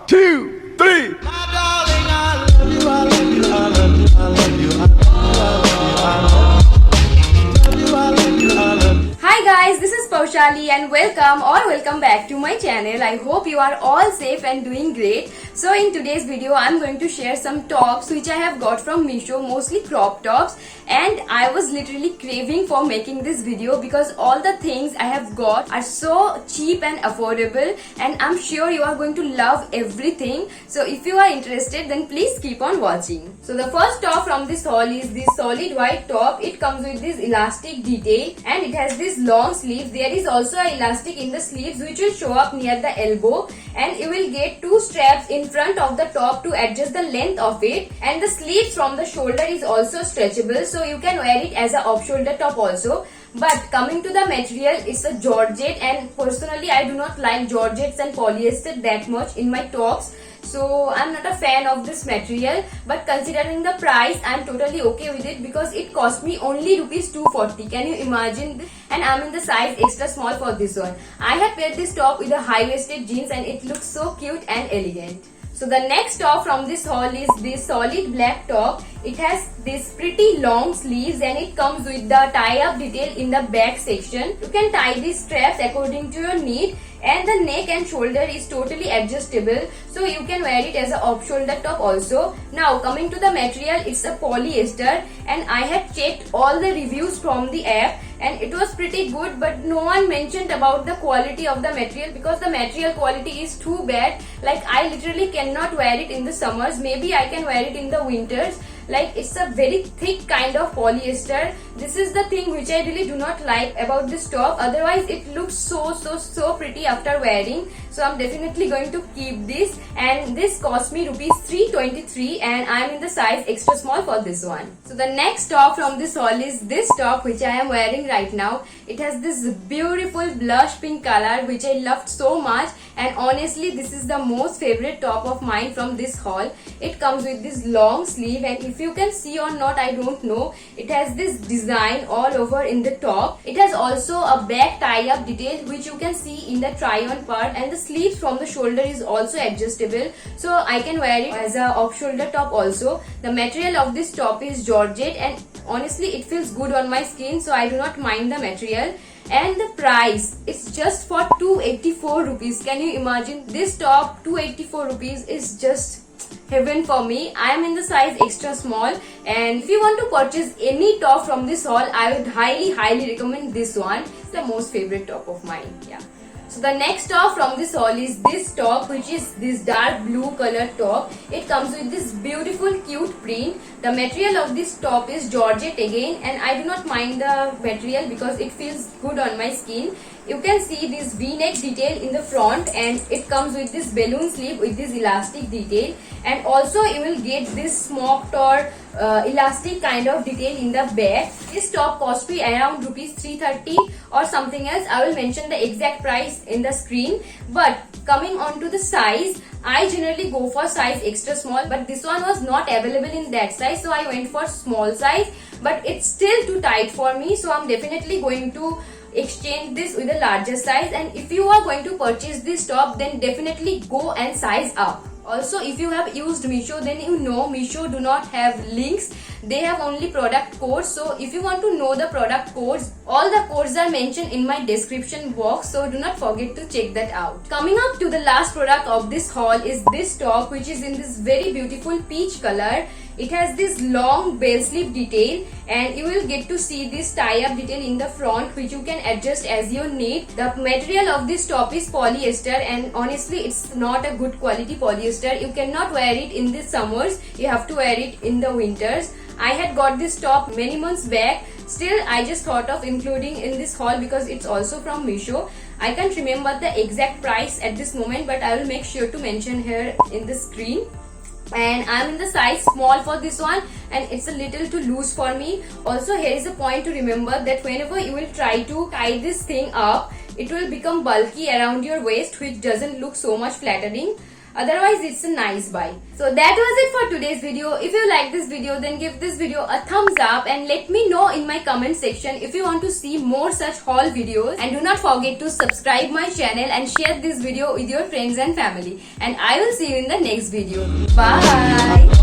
two, three. Hi guys, this is Paushali and welcome back to my channel. I hope you are all safe and doing great. So in today's video, I'm going to share some tops which I have got from Meesho, mostly crop tops, and I was literally craving for making this video because all the things I have got are so cheap and affordable, and I'm sure you are going to love everything. So if you are interested, then please keep on watching. So the first top from this haul is this solid white top. It comes with this elastic detail and it has this long sleeves. There is also an elastic in the sleeves which will show up near the elbow, and you will get two straps in front of the top to adjust the length of it, and the sleeves from the shoulder is also stretchable, so you can wear it as a off shoulder top also. But coming to the material, it's a georgette, and personally I do not like georgettes and polyester that much in my tops, so I'm not a fan of this material. But considering the price, I'm totally okay with it because it cost me only rupees 240. Can you imagine this? And I'm in the size extra small for this one. I have paired this top with a high-waisted jeans and it looks so cute and elegant. So the next top from this haul is this solid black top. It has this pretty long sleeves and it comes with the tie-up detail in the back section. You can tie these straps according to your need, and the neck and shoulder is totally adjustable, so you can wear it as a off shoulder top also. Now coming to the material, it's a polyester, and I have checked all the reviews from the app and it was pretty good, but no one mentioned about the quality of the material because the material quality is too bad. Like, I literally cannot wear it in the summers. Maybe I can wear it in the winters. Like, it's a very thick kind of polyester. This is the thing which I really do not like about this top. Otherwise it looks so pretty after wearing, so I'm definitely going to keep this. And this cost me rupees 323 and I'm in the size extra small for this one. So the next top from this haul is this top which I am wearing right now. It has this beautiful blush pink color which I loved so much, and honestly this is the most favorite top of mine from this haul. It comes with this long sleeve, and if you can see or not I don't know, it has this design all over in the top. It has also a back tie-up detail which you can see in the try-on part, and the sleeves from the shoulder is also adjustable, so I can wear it as a off-shoulder top also. The material of this top is georgette and honestly it feels good on my skin, so I do not mind the material. And the price is just for 284 rupees. Can you imagine this top? 284 rupees is just heaven for me. I am in the size extra small, and if you want to purchase any top from this haul, I would highly recommend this one. It's the most favorite top of mine. Yeah. So the next top from this haul is this top, which is this dark blue color top. It comes with this beautiful cute print. The material of this top is georgette again, and I do not mind the material because it feels good on my skin. You can see this V-neck detail in the front, and it comes with this balloon sleeve with this elastic detail, and also you will get this smoked or elastic kind of detail in the back. This top cost me around rupees 330 or something else. I will mention the exact price in the screen. But coming on to the size, I generally go for size extra small, but this one was not available in that size, so I went for small size, but it's still too tight for me, so I'm definitely going to exchange this with a larger size. And if you are going to purchase this top, then definitely go and size up. Also, if you have used Meesho, then you know Meesho do not have links. They have only product codes. So if you want to know the product codes, all the codes are mentioned in my description box, so do not forget to check that out. Coming up to the last product of this haul is this top, which is in this very beautiful peach color. It has this long bell sleeve detail, and you will get to see this tie-up detail in the front which you can adjust as you need. The material of this top is polyester, and honestly it's not a good quality polyester. You cannot wear it in the summers, you have to wear it in the winters. I had got this top many months back, still I just thought of including in this haul because it's also from Meesho. I can't remember the exact price at this moment, but I will make sure to mention here in the screen. And I'm in the size small for this one, and it's a little too loose for me. Also, here is a point to remember that whenever you will try to tie this thing up, it will become bulky around your waist, which doesn't look so much flattering. Otherwise, it's a nice buy. So that was it for today's video. If you like this video, then give this video a thumbs up and let me know in my comment section if you want to see more such haul videos. And do not forget to subscribe my channel and share this video with your friends and family. And I will see you in the next video. Bye.